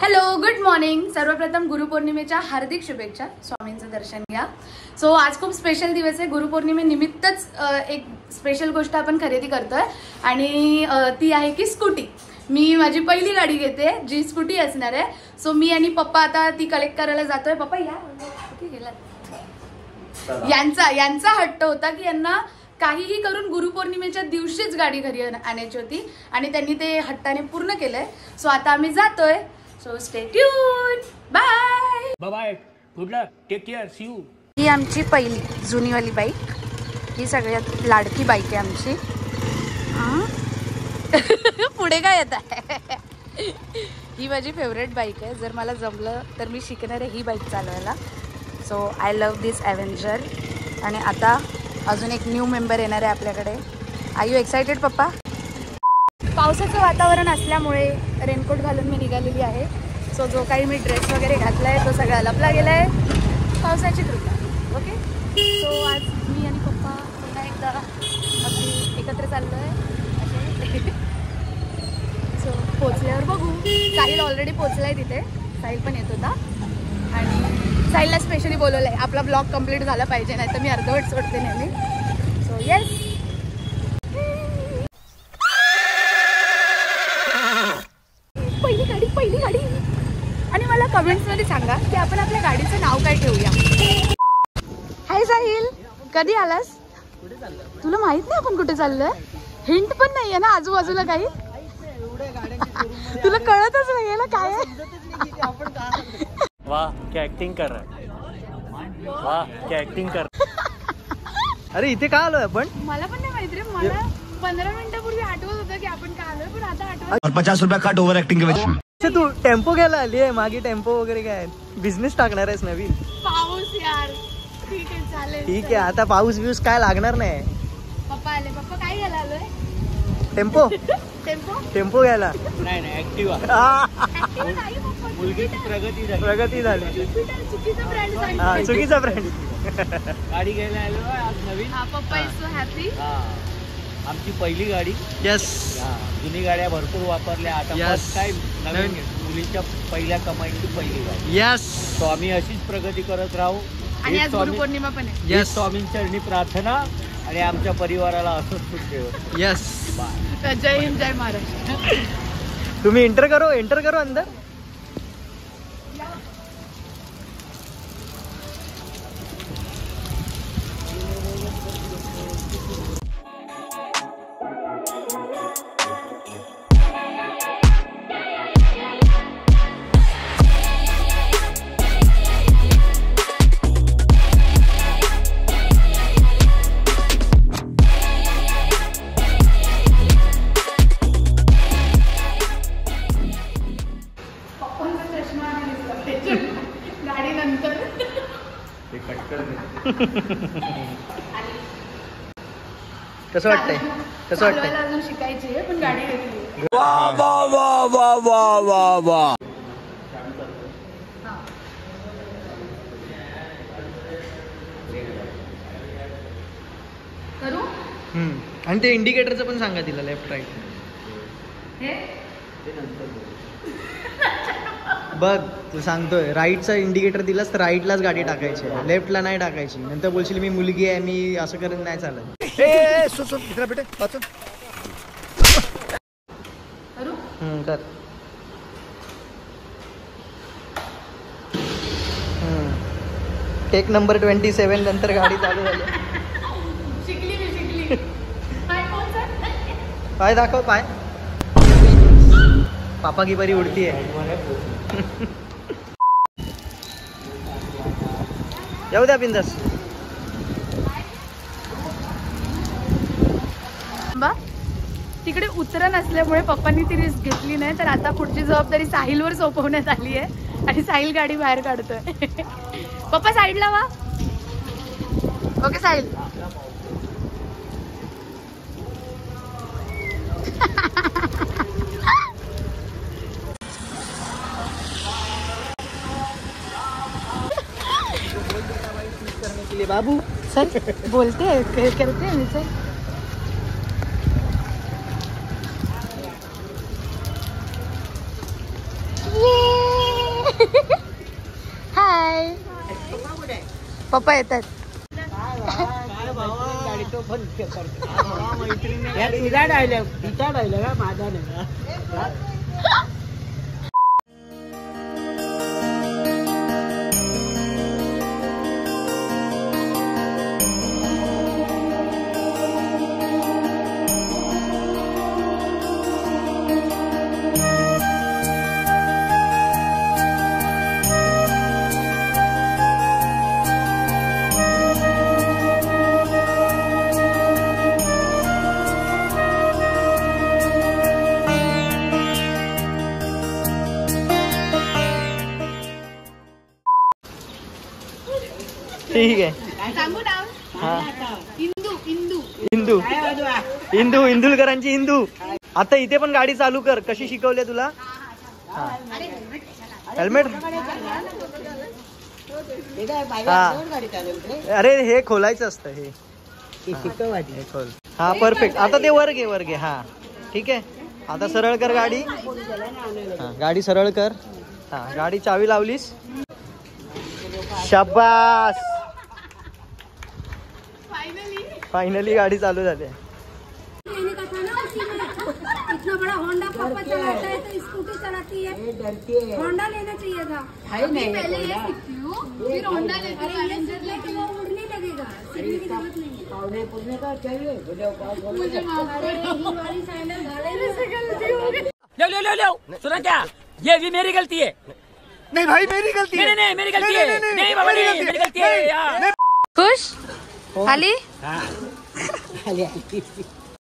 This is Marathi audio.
Hello, good morning. सर्वप्रथम गुरुपौर्णिमेच्या हार्दिक शुभेच्छा. स्वामींचं दर्शन घ्या. सो आज खूप स्पेशल दिवस आहे. गुरुपौर्णिमेनिमित्तच एक स्पेशल गोष्ट आपण खरेदी करतोय आणि ती आहे की स्कूटी. मी माझी पहिली गाडी घेते जी स्कूटी असणार आहे. सो मी आणि पप्पा आता ती कलेक्ट करायला जातोय. पप्पा या कुठे गेला? यांचा हट्ट होता की यांना काहीही करून गुरुपौर्णिमेच्या दिवशीच गाडी घरी आणायची होती आणि त्यांनी ते हट्टाने पूर्ण केलंय. सो आता आम्ही जातोय. So stay tune. Bye bye. Good luck. Take care. See you. ही आमची पहिली जुनीवाली बाईक. ही सगळ्यात लाडकी बाईक आहे आमची. पुढे काय येत आहे? ही माझी फेवरेट बाईक आहे. जर मला जमलं तर मी शिकणार आहे ही बाईक चालवायला. सो आय लव्ह दिस ॲव्हेंजर. आणि आता अजून एक न्यू मेंबर येणार आहे आपल्याकडे. आर यू एक्सायटेड पप्पा? पावसाचं वातावरण असल्यामुळे रेनकोट घालून मी निघालेली आहे. सो जो काही मी ड्रेस वगैरे घातला आहे तो सगळा लपला गेला आहे पावसाची कृपा. ओके. सो आज मी आणि पप्पा पुन्हा एकदा अगदी एकत्र चाललो आहे असे. सो पोचल्यावर बघू. साहिल ऑलरेडी पोचला आहे तिथे. साहिल पण येत होता आणि साहिलला स्पेशली बोलवलं आहे. आपला ब्लॉग कंप्लीट झाला पाहिजे, नाही तर मी अर्धवट सोडते नेहमी. So yes. पहिली गाडी. आणि मला कमेंट्समध्ये सांगा की आपण आपल्या गाडीचं नाव काय ठेवूया. हाय साहिल, कधी आलास? तुला माहित नाही आपण कुठे चाललोय? हिंट पण नाहीये ना आजूबाजूला काही? तुला कळतच नाहीये ना काय? वाह क्या एक्टिंग कर रहा है. वाह क्या एक्टिंग कर. अरे इथे का आलोय आपण? मला पण नाही माहिती रे. मला 15 मिनिटापूर्वी आठवत होतं की आपण का आलोय, पण आता आठवत. और 50 रुपया कट ओवर एक्टिंग के वजह. तू टेम्पो घ्यायला आली आहे? मागे टेम्पो वगैरे काय बिझनेस टाकणार आहेस नवीन? पाऊस यार. ठीक आहे चालेल. ठीक आहे, आता पाऊस बिऊस काय लागणार नाही. पप्पा आले. पप्पा काय घ्यायला आलोय? टेम्पो. टेम्पो घ्यायला नाही ऍक्टिवा. मुलगीची प्रगती झाली. चुकीचा ब्रँड. गाडी घ्यायला आलो आज नवीन. पप्पा इज सो हॅपी. आमची पहिली गाडी. यस. जुनी गाड्या भरपूर वापरल्या. आता फर्स्ट टाइम नवीन मुलीच्या पहिल्या कमाईची पहिली गाडी. यस. तो आम्ही अशीच प्रगती करत राहू. आणि आज गुरुपौर्णिमा पण आहे. यस. स्वामींचरणी प्रार्थना आणि आमच्या परिवाराला असंच सुख ठेवत. यस. जय हिंद, जय महाराष्ट्र. तुम्ही एंटर करो अंदर. गाडी नंतर कसं वाटतंय? अजून शिकायची आहे, पण गाडी घेतली. वाह वाह वाह वाह वाह वाह वाह. करू. आणि ते इंडिकेटरचं पण सांगा तिला, लेफ्ट राईट. हे बघ तू सांगतोय राईटचा इंडिकेटर दिलास तर राईटलाच गाडी टाकायची, लेफ्टला नाही टाकायची. नंतर बोलशील मी मुलगी आहे, मी असं करत नाही चालत. बेटे करू. कर. टेक नंबर 27 नंतर गाडी चालू झाली. शिकली. पाय दाखव. पाय पापा की बरी उडती आहे. जाऊ द्या बिंदास. तिकडे उतरण असल्यामुळे पप्पांनी ती रिस्क घेतली नाही. तर आता पुढची जबाबदारी साहिलवर सोपवण्यात आली आहे आणि साहिल गाडी बाहेर काढतोय. पप्पा साईडला वा. ओके साहिल. बाबू सर बोलते करते मी सर. ये हाय पप्पा येतात. तुझा डायलॉग तिचा डायलॉग हा माझा नाही. ठीक आहे. सांगू नाव हा इंदू इंदू हिंदू हिंदू हिंदुलकरांची हिंदू. आता इथे पण गाडी चालू कर. कशी शिकवली तुला? हेल्मेट. हा अरे हे खोलायचं असतं हे. हे खोल. हा परफेक्ट. आता ते वर घे हा ठीक आहे. आता सरळ कर गाडी. हा गाडी सरळ कर. हा गाडी चावी लावलीस. शाबास. फाइनली गाडी चालू झाली. लेने का था ना उसी में इतना बड़ा होंडा पापा चलाता है तो स्कूटी चलाती है. होंडा लेना चाहिए था. पहले ये सीखती हूँ फिर होंडा लेती हूँ. एवेंजर लेके वो उड़ने लगेगा. सीखने की जरूरत नहीं है. मुझे माफ करो, ये वाली सैंडल घाले से गलती हो गई. लो सुना क्या, ये भी मेरी गलती है. नहीं भाई मेरी गलती है. नहीं मेरी गलती है. नहीं बाबा नहीं मेरी गलती है यार. खुश आली.